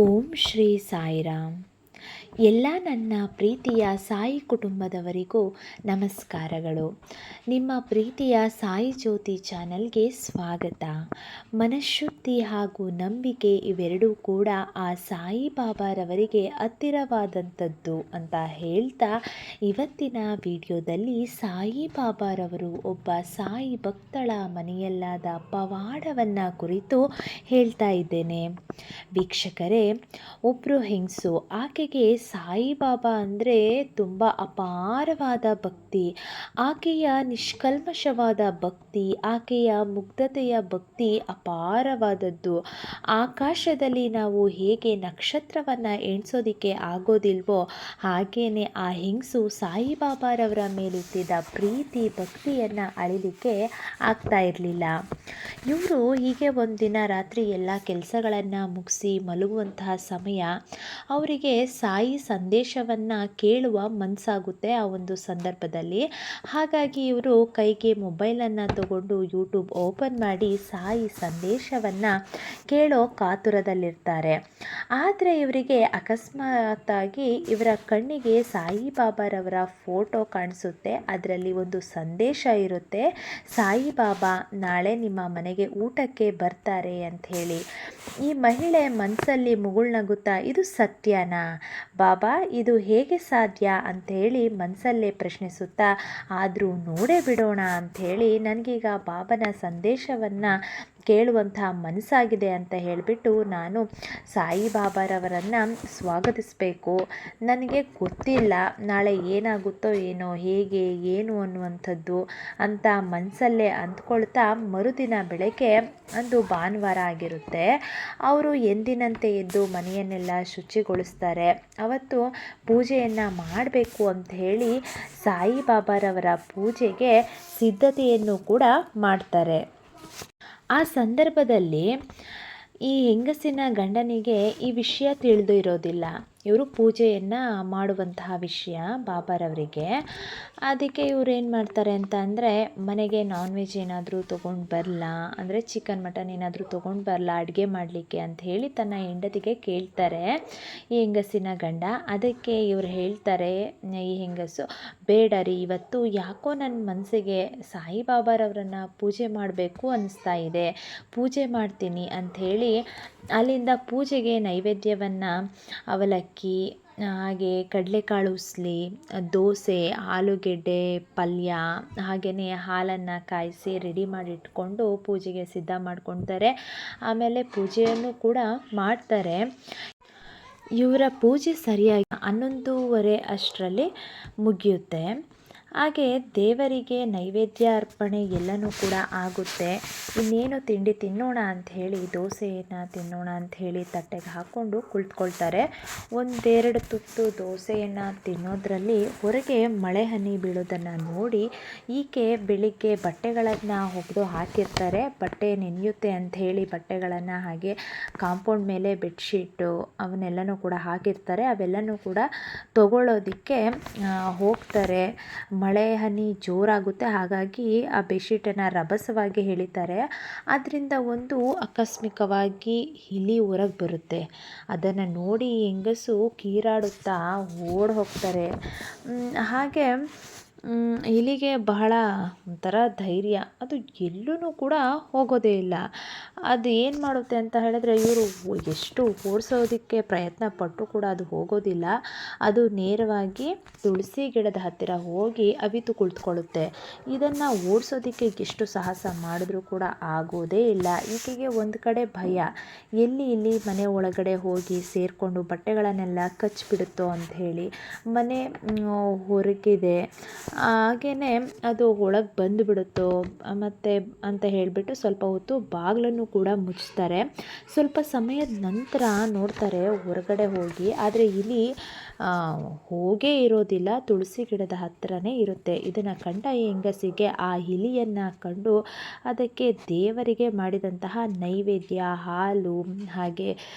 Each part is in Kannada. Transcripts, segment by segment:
ಓಂ ಶ್ರೀ ಸಾಯಿರಾಮ್. ಎಲ್ಲ ನನ್ನ ಪ್ರೀತಿಯ ಸಾಯಿ ಕುಟುಂಬದವರಿಗೂ ನಮಸ್ಕಾರಗಳು. ನಿಮ್ಮ ಪ್ರೀತಿಯ ಸಾಯಿ ಜ್ಯೋತಿ ಚಾನಲ್ಗೆ ಸ್ವಾಗತ. ಮನಃಶುದ್ಧಿ ಹಾಗೂ ನಂಬಿಕೆ ಇವೆರಡೂ ಕೂಡ ಆ ಸಾಯಿ ಬಾಬಾರವರಿಗೆ ಹತ್ತಿರವಾದಂಥದ್ದು ಅಂತ ಹೇಳ್ತಾ, ಇವತ್ತಿನ ವಿಡಿಯೋದಲ್ಲಿ ಸಾಯಿ ಬಾಬಾರವರು ಒಬ್ಬ ಸಾಯಿ ಭಕ್ತಳ ಮನೆಯಲ್ಲಾದ ಪವಾಡವನ್ನು ಕುರಿತು ಹೇಳ್ತಾ ಇದ್ದೇನೆ. ವೀಕ್ಷಕರೇ, ಒಬ್ಬರು ಹೆಂಗಸು, ಆಕೆಗೆ ಸಾಯಿಬಾಬಾ ಅಂದರೆ ತುಂಬ ಅಪಾರವಾದ ಭಕ್ತಿ. ಆಕೆಯ ನಿಷ್ಕಲ್ಮಶವಾದ ಭಕ್ತಿ, ಆಕೆಯ ಮುಗ್ಧತೆಯ ಭಕ್ತಿ ಅಪಾರವಾದದ್ದು. ಆಕಾಶದಲ್ಲಿ ನಾವು ಹೇಗೆ ನಕ್ಷತ್ರವನ್ನು ಎಣಿಸೋದಕ್ಕೆ ಆಗೋದಿಲ್ವೋ ಹಾಗೇನೆ ಆ ಹೆಂಗಸು ಸಾಯಿಬಾಬಾರವರ ಮೇಲಿಟ್ಟಿದ್ದ ಪ್ರೀತಿ ಭಕ್ತಿಯನ್ನು ಅಳಿಲಿಕ್ಕೆ ಆಗ್ತಾ ಇರಲಿಲ್ಲ. ಇವರು ಹೀಗೆ ಒಂದಿನ ರಾತ್ರಿ ಎಲ್ಲ ಕೆಲಸಗಳನ್ನು ಮುಗಿಸಿ ಮಲಗುವಂತಹ ಸಮಯ ಅವರಿಗೆ ಸಾಯಿ ಸಂದೇಶವನ್ನು ಕೇಳುವ ಮನಸ್ಸಾಗುತ್ತೆ ಆ ಒಂದು ಸಂದರ್ಭದಲ್ಲಿ. ಹಾಗಾಗಿ ಇವರು ಕೈಗೆ ಮೊಬೈಲನ್ನು ತಗೊಂಡು ಯೂಟ್ಯೂಬ್ ಓಪನ್ ಮಾಡಿ ಸಾಯಿ ಸಂದೇಶವನ್ನು ಕೇಳೋ ಕಾತುರದಲ್ಲಿರ್ತಾರೆ. ಆದರೆ ಇವರಿಗೆ ಅಕಸ್ಮಾತ್ತಾಗಿ ಇವರ ಕಣ್ಣಿಗೆ ಸಾಯಿಬಾಬಾರವರ ಫೋಟೋ ಕಾಣಿಸುತ್ತೆ. ಅದರಲ್ಲಿ ಒಂದು ಸಂದೇಶ ಇರುತ್ತೆ, ಸಾಯಿಬಾಬಾ ನಾಳೆ ನಿಮ್ಮ ಮನೆಗೆ ಊಟಕ್ಕೆ ಬರ್ತಾರೆ ಅಂಥೇಳಿ. ಈ ಮಹಿಳೆ ಮನಸ್ಸಲ್ಲಿ ಮುಗುಳ್ನಗುತ್ತಾ, ಇದು ಸತ್ಯನಾ ಬಾಬಾ, ಇದು ಹೇಗೆ ಸಾಧ್ಯ ಅಂಥೇಳಿ ಮನಸ್ಸಲ್ಲೇ ಪ್ರಶ್ನಿಸುತ್ತಾ, ಆದರೂ ನೋಡೇ ಬಿಡೋಣ ಅಂಥೇಳಿ ನನಗೀಗ ಬಾಬನ ಸಂದೇಶವನ್ನು ಕೇಳುವಂತಹ ಮನಸ್ಸಾಗಿದೆ ಅಂತ ಹೇಳಿಬಿಟ್ಟು ನಾನು ಸಾಯಿಬಾಬಾರವರನ್ನು ಸ್ವಾಗತಿಸಬೇಕು. ನನಗೆ ಗೊತ್ತಿಲ್ಲ ನಾಳೆ ಏನಾಗುತ್ತೋ ಏನೋ, ಹೇಗೆ ಏನು ಅನ್ನುವಂಥದ್ದು ಅಂತ ಮನಸ್ಸಲ್ಲೇ ಅಂದ್ಕೊಳ್ತಾ, ಮರುದಿನ ಬೆಳಗ್ಗೆ ಅಂದು ಭಾನುವಾರ ಆಗಿರುತ್ತೆ. ಅವರು ಎಂದಿನಂತೆ ಎದ್ದು ಮನೆಯನ್ನೆಲ್ಲ ಶುಚಿಗೊಳಿಸ್ತಾರೆ. ಅವತ್ತು ಪೂಜೆಯನ್ನು ಮಾಡಬೇಕು ಅಂತ ಹೇಳಿ ಸಾಯಿಬಾಬಾರವರ ಪೂಜೆಗೆ ಸಿದ್ಧತೆಯನ್ನು ಕೂಡ ಮಾಡ್ತಾರೆ. ಆ ಸಂದರ್ಭದಲ್ಲಿ ಈ ಹೆಂಗಸಿನ ಗಂಡನಿಗೆ ಈ ವಿಷಯ ತಿಳಿದು ಇರೋದಿಲ್ಲ, ಇವರು ಪೂಜೆಯನ್ನು ಮಾಡುವಂತಹ ವಿಷಯ ಬಾಬಾರವರಿಗೆ. ಅದಕ್ಕೆ ಇವ್ರು ಏನು ಮಾಡ್ತಾರೆ ಅಂತ ಅಂದರೆ, ಮನೆಗೆ ನಾನ್ ವೆಜ್ ಏನಾದರೂ ತೊಗೊಂಡು ಬರಲಾ, ಅಂದರೆ ಚಿಕನ್ ಮಟನ್ ಏನಾದರೂ ತೊಗೊಂಡು ಬರಲಾ ಅಡುಗೆ ಮಾಡಲಿಕ್ಕೆ ಅಂತ ಹೇಳಿ ತನ್ನ ಹೆಂಡತಿಗೆ ಕೇಳ್ತಾರೆ ಈ ಹೆಂಗಸಿನ ಗಂಡ. ಅದಕ್ಕೆ ಇವ್ರು ಹೇಳ್ತಾರೆ, ಈ ಹೆಂಗಸು, ಬೇಡ ರೀ, ಇವತ್ತು ಯಾಕೋ ನನ್ನ ಮನಸ್ಸಿಗೆ ಸಾಯಿಬಾಬಾರವರನ್ನು ಪೂಜೆ ಮಾಡಬೇಕು ಅನ್ನಿಸ್ತಾ ಇದೆ, ಪೂಜೆ ಮಾಡ್ತೀನಿ ಅಂಥೇಳಿ ಅಲ್ಲಿಂದ ಪೂಜೆಗೆ ನೈವೇದ್ಯವನ್ನು ಅವಲಕ್ಕಿ, ಹಾಗೆ ಕಡಲೆಕಾಳು ಉಸ್ಲಿ, ದೋಸೆ, ಆಲೂಗೆಡ್ಡೆ ಪಲ್ಯ, ಹಾಗೆಯೇ ಹಾಲನ್ನು ಕಾಯಿಸಿ ರೆಡಿ ಮಾಡಿ ಇಟ್ಕೊಂಡು ಪೂಜೆಗೆ ಸಿದ್ಧ ಮಾಡ್ಕೊಳ್ತಾರೆ. ಆಮೇಲೆ ಪೂಜೆಯನ್ನು ಕೂಡ ಮಾಡ್ತಾರೆ. ಇವರ ಪೂಜೆ ಸರಿಯಾಗಿ 11:30 ಅಷ್ಟರಲ್ಲಿ ಮುಗಿಯುತ್ತೆ. ಹಾಗೆ ದೇವರಿಗೆ ನೈವೇದ್ಯ ಅರ್ಪಣೆ ಎಲ್ಲನೂ ಕೂಡ ಆಗುತ್ತೆ. ಇನ್ನೇನು ತಿಂಡಿ ತಿನ್ನೋಣ ಅಂಥೇಳಿ, ದೋಸೆಯನ್ನು ತಿನ್ನೋಣ ಅಂಥೇಳಿ ತಟ್ಟೆಗೆ ಹಾಕ್ಕೊಂಡು ಕುಳಿತುಕೊಳ್ತಾರೆ. ಒಂದೆರಡು ತುತ್ತು ದೋಸೆಯನ್ನು ತಿನ್ನೋದ್ರಲ್ಲಿ ಹೊರಗೆ ಮಳೆ ಹನಿ ಬೀಳೋದನ್ನು ನೋಡಿ ಈಕೆ ಬೆಳಿಗ್ಗೆ ಬಟ್ಟೆಗಳನ್ನು ಒಗೆದು ಹಾಕಿರ್ತಾರೆ. ಬಟ್ಟೆ ನೆನೆಯುತ್ತೆ ಅಂಥೇಳಿ ಬಟ್ಟೆಗಳನ್ನು ಹಾಗೆ ಕಾಂಪೌಂಡ್ ಮೇಲೆ ಬೆಡ್ಶೀಟು ಅವನ್ನೆಲ್ಲನೂ ಕೂಡ ಹಾಕಿರ್ತಾರೆ. ಅವೆಲ್ಲನೂ ಕೂಡ ತಗೊಳ್ಳೋದಕ್ಕೆ ಹೋಗ್ತಾರೆ. ಮಳೆ ಹನಿ ಜೋರಾಗುತ್ತೆ, ಹಾಗಾಗಿ ಆ ಬೆಡ್ಶೀಟನ್ನು ರಭಸವಾಗಿ ಎಳಿತಾರೆ. ಅದರಿಂದ ಒಂದು ಆಕಸ್ಮಿಕವಾಗಿ ಇಲಿ ಹೊರಗೆ ಬರುತ್ತೆ. ಅದನ್ನು ನೋಡಿ ಹೆಂಗಸು ಕೀರಾಡುತ್ತಾ ಓಡಿ ಹೋಗ್ತಾರೆ. ಹಾಗೆ ಇಲಿಗೆ ಬಹಳ ಒಂಥರ ಧೈರ್ಯ, ಅದು ಎಲ್ಲೂ ಕೂಡ ಹೋಗೋದೇ ಇಲ್ಲ. ಅದು ಏನು ಮಾಡುತ್ತೆ ಅಂತ ಹೇಳಿದ್ರೆ, ಇವರು ಎಷ್ಟು ಓಡಿಸೋದಕ್ಕೆ ಪ್ರಯತ್ನ ಪಟ್ಟರು ಕೂಡ ಅದು ಹೋಗೋದಿಲ್ಲ. ಅದು ನೇರವಾಗಿ ತುಳಸಿ ಗಿಡದ ಹತ್ತಿರ ಹೋಗಿ ಅವಿತು ಕುಳಿತುಕೊಳ್ಳುತ್ತೆ. ಇದನ್ನು ಓಡಿಸೋದಕ್ಕೆ ಎಷ್ಟು ಸಾಹಸ ಮಾಡಿದ್ರೂ ಕೂಡ ಆಗೋದೇ ಇಲ್ಲ. ಈಕೆಗೆ ಒಂದು ಕಡೆ ಭಯ, ಇಲ್ಲಿ ಮನೆ ಒಳಗಡೆ ಹೋಗಿ ಸೇರಿಕೊಂಡು ಬಟ್ಟೆಗಳನ್ನೆಲ್ಲ ಕಚ್ಚಿಬಿಡುತ್ತೋ ಅಂಥೇಳಿ. ಮನೆ ಹೊರಗಿದೆ, ಹಾಗೆಯೇ ಅದು ಒಳಗೆ ಬಂದುಬಿಡುತ್ತೋ ಮತ್ತು ಅಂತ ಹೇಳಿಬಿಟ್ಟು ಸ್ವಲ್ಪ ಹೊತ್ತು ಬಾಗಿಲನ್ನು ಕೂಡ ಮುಚ್ತಾರೆ. ಸ್ವಲ್ಪ ಸಮಯದ ನಂತರ ನೋಡ್ತಾರೆ ಹೊರಗಡೆ ಹೋಗಿ, ಆದರೆ ಇಲಿ ಹೋಗೇ ಇರೋದಿಲ್ಲ, ತುಳಸಿ ಗಿಡದ ಹತ್ತಿರನೇ ಇರುತ್ತೆ. ಇದನ್ನು ಕಂಡ ಹೆಂಗಸಿಗೆ ಆ ಇಲಿಯನ್ನು ಕಂಡು ಅದಕ್ಕೆ ದೇವರಿಗೆ ಮಾಡಿದಂತಹ ನೈವೇದ್ಯ, ಹಾಲು, ಹಾಗೆ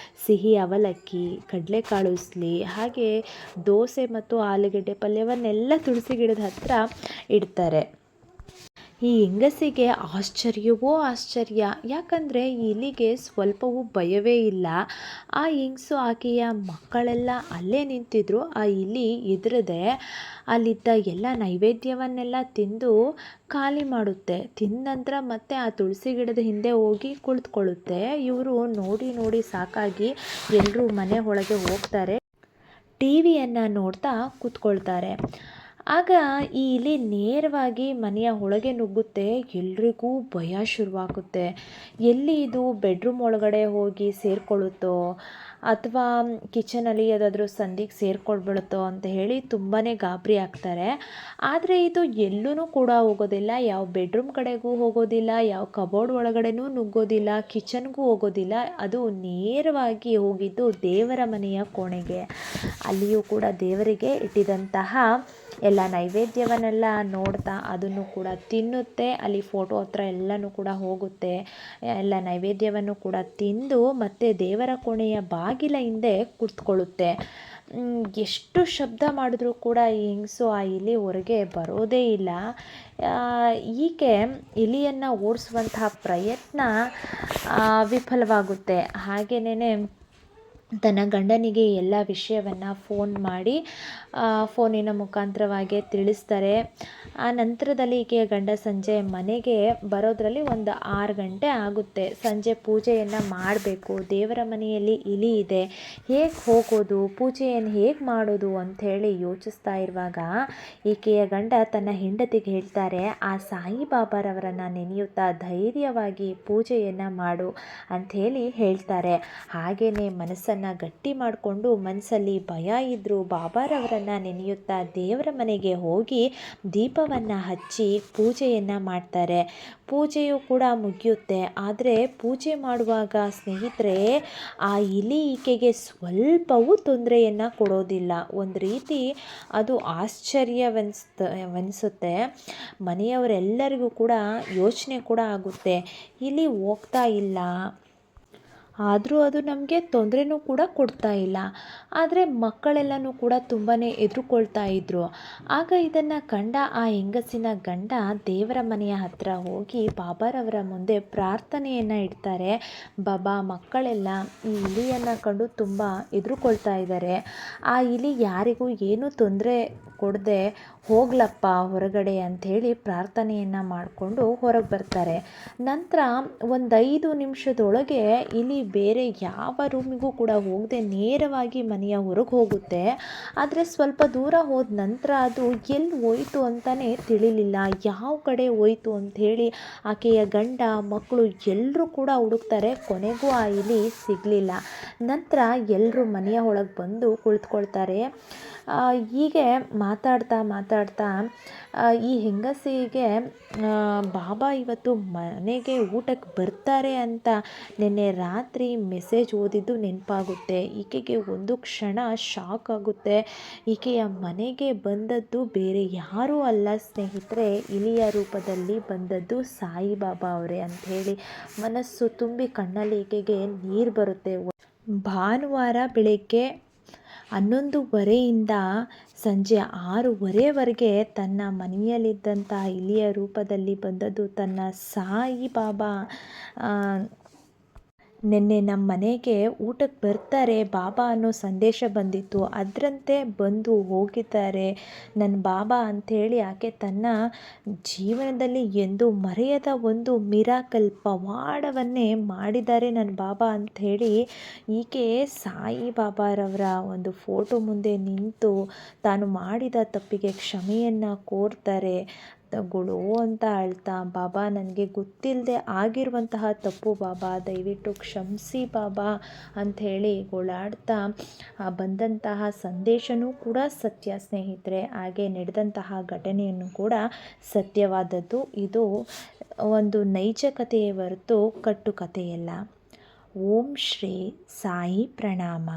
ಸಿಹಿ ಅವಲಕ್ಕಿ, ಕಡಲೆಕಾಳು ಉಸ್ಲಿ, ಹಾಗೆ ದೋಸೆ ಮತ್ತು ಆಲೂಗೆಡ್ಡೆ ಪಲ್ಯವನ್ನೆಲ್ಲ ತುಳಸಿ ಗಿಡದ ಹತ್ತಿರ ಇಡ್ತಾರೆ. ಈ ಹೆಂಗಸಿಗೆ ಆಶ್ಚರ್ಯವೋ ಆಶ್ಚರ್ಯ. ಯಾಕಂದರೆ ಇಲಿಗೆ ಸ್ವಲ್ಪವೂ ಭಯವೇ ಇಲ್ಲ. ಆ ಹೆಂಗಸು ಆಕೆಯ ಮಕ್ಕಳೆಲ್ಲ ಅಲ್ಲೇ ನಿಂತಿದ್ರು. ಆ ಇಲಿ ಹೆದರದೆ ಅಲ್ಲಿದ್ದ ಎಲ್ಲ ನೈವೇದ್ಯವನ್ನೆಲ್ಲ ತಿಂದು ಖಾಲಿ ಮಾಡುತ್ತೆ. ತಿಂದ ನಂತರ ಮತ್ತೆ ಆ ತುಳಸಿ ಗಿಡದ ಹಿಂದೆ ಹೋಗಿ ಕುಳಿತುಕೊಳ್ಳುತ್ತೆ. ಇವರು ನೋಡಿ ನೋಡಿ ಸಾಕಾಗಿ ಎಲ್ಲರೂ ಮನೆ ಒಳಗೆ ಹೋಗ್ತಾರೆ. ಟಿ ವಿಯನ್ನು ನೋಡ್ತಾ ಕೂತ್ಕೊಳ್ತಾರೆ. ಆಗ ಈ ಇಲಿ ನೇರವಾಗಿ ಮನೆಯ ಒಳಗೆ ನುಗ್ಗುತ್ತೆ. ಎಲ್ರಿಗೂ ಭಯ ಶುರುವಾಗುತ್ತೆ. ಎಲ್ಲಿ ಇದು ಬೆಡ್ರೂಮ್ ಒಳಗಡೆ ಹೋಗಿ ಸೇರಿಕೊಳ್ಳುತ್ತೋ ಅಥವಾ ಕಿಚನಲ್ಲಿ ಯಾವುದಾದ್ರೂ ಸಂದಿಗೆ ಸೇರಿಕೊಳ್ಬಿಡುತ್ತೋ ಅಂತ ಹೇಳಿ ತುಂಬಾ ಗಾಬರಿ ಆಗ್ತಾರೆ. ಆದರೆ ಇದು ಎಲ್ಲೂ ಕೂಡ ಹೋಗೋದಿಲ್ಲ. ಯಾವ ಬೆಡ್ರೂಮ್ ಕಡೆಗೂ ಹೋಗೋದಿಲ್ಲ, ಯಾವ ಕಬೋರ್ಡ್ ಒಳಗಡೆನೂ ನುಗ್ಗೋದಿಲ್ಲ, ಕಿಚನ್ಗೂ ಹೋಗೋದಿಲ್ಲ. ಅದು ನೇರವಾಗಿ ಹೋಗಿದ್ದು ದೇವರ ಮನೆಯ ಕೋಣೆಗೆ. ಅಲ್ಲಿಯೂ ಕೂಡ ದೇವರಿಗೆ ಇಟ್ಟಿದಂತಹ ಎಲ್ಲ ನೈವೇದ್ಯವನ್ನೆಲ್ಲ ನೋಡ್ತಾ ಅದನ್ನು ಕೂಡ ತಿನ್ನುತ್ತೆ. ಅಲ್ಲಿ ಫೋಟೋ ಹತ್ರ ಎಲ್ಲನೂ ಕೂಡ ಹೋಗುತ್ತೆ. ಎಲ್ಲ ನೈವೇದ್ಯವನ್ನು ಕೂಡ ತಿಂದು ಮತ್ತೆ ದೇವರ ಕೋಣೆಯ ಬಾಗಿಲ ಹಿಂದೆ ಕುಳಿತುಕೊಳ್ಳುತ್ತೆ. ಎಷ್ಟು ಶಬ್ದ ಮಾಡಿದ್ರೂ ಕೂಡ ಈ ಹೆಂಗಸು ಆ ಇಲಿ ಹೊರಗೆ ಬರೋದೇ ಇಲ್ಲ. ಈಕೆ ಇಲಿಯನ್ನು ಓಡಿಸುವಂತಹ ಪ್ರಯತ್ನ ವಿಫಲವಾಗುತ್ತೆ. ಹಾಗೆಯೇ ತನ್ನ ಗಂಡನಿಗೆ ಎಲ್ಲ ವಿಷಯವನ್ನು ಫೋನ್ ಮಾಡಿ ಫೋನಿನ ಮುಖಾಂತರವಾಗಿ ತಿಳಿಸ್ತಾರೆ. ಆ ನಂತರದಲ್ಲಿ ಈಕೆಯ ಗಂಡ ಸಂಜೆ ಮನೆಗೆ ಬರೋದರಲ್ಲಿ ಒಂದು 6 ಗಂಟೆ ಆಗುತ್ತೆ. ಸಂಜೆ ಪೂಜೆಯನ್ನು ಮಾಡಬೇಕು. ದೇವರ ಮನೆಯಲ್ಲಿ ಇಲಿ ಇದೆ, ಹೇಗೆ ಹೋಗೋದು, ಪೂಜೆಯನ್ನು ಹೇಗೆ ಮಾಡೋದು ಅಂಥೇಳಿ ಯೋಚಿಸ್ತಾ ಇರುವಾಗ ಈಕೆಯ ಗಂಡ ತನ್ನ ಹೆಂಡತಿಗೆ ಹೇಳ್ತಾರೆ, ಆ ಸಾಯಿಬಾಬಾರವರನ್ನು ನೆನೆಯುತ್ತಾ ಧೈರ್ಯವಾಗಿ ಪೂಜೆಯನ್ನು ಮಾಡು ಅಂಥೇಳಿ ಹೇಳ್ತಾರೆ. ಹಾಗೆಯೇ ಮನಸ್ಸನ್ನು ಗಟ್ಟಿ ಮಾಡಿಕೊಂಡು ಮನಸ್ಸಲ್ಲಿ ಭಯ ಇದ್ದರೂ ಬಾಬಾರವರನ್ನು ನೆನೆಯುತ್ತಾ ದೇವರ ಮನೆಗೆ ಹೋಗಿ ದೀಪವನ್ನು ಹಚ್ಚಿ ಪೂಜೆಯನ್ನು ಮಾಡ್ತಾರೆ. ಪೂಜೆಯು ಕೂಡ ಮುಗಿಯುತ್ತೆ. ಆದರೆ ಪೂಜೆ ಮಾಡುವಾಗ ಸ್ನೇಹಿತರೆ ಆ ಇಲಿ ಈಕೆಗೆ ಸ್ವಲ್ಪವೂ ತೊಂದರೆಯನ್ನು ಕೊಡೋದಿಲ್ಲ. ಒಂದು ರೀತಿ ಅದು ಆಶ್ಚರ್ಯವೆನಿಸುತ್ತೆ. ಮನೆಯವರೆಲ್ಲರಿಗೂ ಕೂಡ ಯೋಚನೆ ಕೂಡ ಆಗುತ್ತೆ, ಇಲಿ ಹೋಗ್ತಾ ಇಲ್ಲ, ಆದರೂ ಅದು ನಮಗೆ ತೊಂದರೆನೂ ಕೂಡ ಕೊಡ್ತಾ ಇಲ್ಲ. ಆದರೆ ಮಕ್ಕಳೆಲ್ಲನೂ ಕೂಡ ತುಂಬಾ ಹೆದರ್ಕೊಳ್ತಾ ಇದ್ದರು. ಆಗ ಇದನ್ನು ಕಂಡ ಆ ಹೆಂಗಸಿನ ಗಂಡ ದೇವರ ಮನೆಯ ಹತ್ತಿರ ಹೋಗಿ ಬಾಬಾರವರ ಮುಂದೆ ಪ್ರಾರ್ಥನೆಯನ್ನು ಇಡ್ತಾರೆ. ಬಾಬಾ, ಮಕ್ಕಳೆಲ್ಲ ಈ ಇಲಿಯನ್ನು ಕಂಡು ತುಂಬ ಹೆದರ್ಕೊಳ್ತಾ ಇದ್ದಾರೆ. ಆ ಇಲಿ ಯಾರಿಗೂ ಏನೂ ತೊಂದರೆ ಕೊಡದೆ ಹೋಗ್ಲಪ್ಪ ಹೊರಗಡೆ ಅಂಥೇಳಿ ಪ್ರಾರ್ಥನೆಯನ್ನು ಮಾಡಿಕೊಂಡು ಹೊರಗೆ ಬರ್ತಾರೆ. ನಂತರ ಒಂದು 5 ನಿಮಿಷದೊಳಗೆ ಇಲಿ ಬೇರೆ ಯಾವ ರೂಮಿಗೂ ಕೂಡ ಹೋಗದೆ ನೇರವಾಗಿ ಮನೆಯ ಹೊರಗೆ ಹೋಗುತ್ತೆ. ಆದರೆ ಸ್ವಲ್ಪ ದೂರ ಹೋದ ನಂತರ ಅದು ಎಲ್ಲಿ ಹೋಯಿತು ಅಂತಲೇ ತಿಳಿಲಿಲ್ಲ. ಯಾವ ಕಡೆ ಹೋಯಿತು ಅಂಥೇಳಿ ಆಕೆಯ ಗಂಡ ಮಕ್ಕಳು ಎಲ್ಲರೂ ಕೂಡ ಹುಡುಕ್ತಾರೆ. ಕೊನೆಗೂ ಆ ಇಲಿ ಸಿಗಲಿಲ್ಲ. ನಂತರ ಎಲ್ಲರೂ ಮನೆಯ ಒಳಗೆ ಬಂದು ಕುಳಿತುಕೊಳ್ತಾರೆ. ಹೀಗೆ ಮಾತಾಡ್ತಾ ಈ ಹೆಂಗಸಿಗೆ ಬಾಬಾ ಇವತ್ತು ಮನೆಗೆ ಊಟಕ್ಕೆ ಬರ್ತಾರೆ ಅಂತ ನಿನ್ನೆ ರಾತ್ರಿ ಮೆಸೇಜ್ ಓದಿದ್ದು ನೆನಪಾಗುತ್ತೆ. ಈಕೆಗೆ ಒಂದು ಕ್ಷಣ ಶಾಕ್ ಆಗುತ್ತೆ. ಈಕೆಯ ಮನೆಗೆ ಬಂದದ್ದು ಬೇರೆ ಯಾರೂ ಅಲ್ಲ ಸ್ನೇಹಿತರೆ, ಇಲಿಯ ರೂಪದಲ್ಲಿ ಬಂದದ್ದು ಸಾಯಿಬಾಬಾ ಅವರೇ ಅಂಥೇಳಿ ಮನಸ್ಸು ತುಂಬಿ ಕಣ್ಣಲ್ಲಿ ಈಕೆಗೆ ನೀರು ಬರುತ್ತೆ. ಭಾನುವಾರ ಬೆಳಗ್ಗೆ 11:30 ಸಂಜೆ 6:30ವರೆಗೆ ತನ್ನ ಮನೆಯಲ್ಲಿದ್ದಂಥ ಇಲಿಯ ರೂಪದಲ್ಲಿ ಬಂದದ್ದು ತನ್ನ ಸಾಯಿಬಾಬಾ ನಿನ್ನೆ ನಮ್ಮ ಮನೆಗೆ ಊಟಕ್ಕೆ ಬರ್ತಾರೆ ಬಾಬಾ ಅನ್ನೋ ಸಂದೇಶ ಬಂದಿತ್ತು, ಅದರಂತೆ ಬಂದು ಹೋಗಿದ್ದಾರೆ ನನ್ನ ಬಾಬಾ ಅಂಥೇಳಿ ಆಕೆ ತನ್ನ ಜೀವನದಲ್ಲಿ ಎಂದು ಮರೆಯದ ಒಂದು ಮಿರಾಕಲ್ ಪವಾಡವನ್ನೇ ಮಾಡಿದ್ದಾರೆ ನನ್ನ ಬಾಬಾ ಅಂಥೇಳಿ ಈಕೆ ಸಾಯಿಬಾಬಾರವರ ಒಂದು ಫೋಟೋ ಮುಂದೆ ನಿಂತು ತಾನು ಮಾಡಿದ ತಪ್ಪಿಗೆ ಕ್ಷಮೆಯನ್ನು ಕೋರ್ತಾರೆ. ಗೊಳೋ ಅಂತ ಅಳ್ತಾ, ಬಾಬಾ ನನಗೆ ಗೊತ್ತಿಲ್ಲದೆ ಆಗಿರುವಂತಹ ತಪ್ಪು ಬಾಬಾ, ದಯವಿಟ್ಟು ಕ್ಷಮಿಸಿ ಬಾಬಾ ಅಂಥೇಳಿ ಗೋಳಾಡ್ತಾ ಬಂದಂತಹ ಸಂದೇಶನೂ ಕೂಡ ಸತ್ಯ ಸ್ನೇಹಿತರೆ. ಹಾಗೆ ನಡೆದಂತಹ ಘಟನೆಯನ್ನು ಕೂಡ ಸತ್ಯವಾದದ್ದು. ಇದು ಒಂದು ನೈಜ ಕಥೆಯೇ ಹೊರತು ಕಟ್ಟುಕಥೆಯಲ್ಲ. ಓಂ ಶ್ರೀ ಸಾಯಿ ಪ್ರಣಾಮ.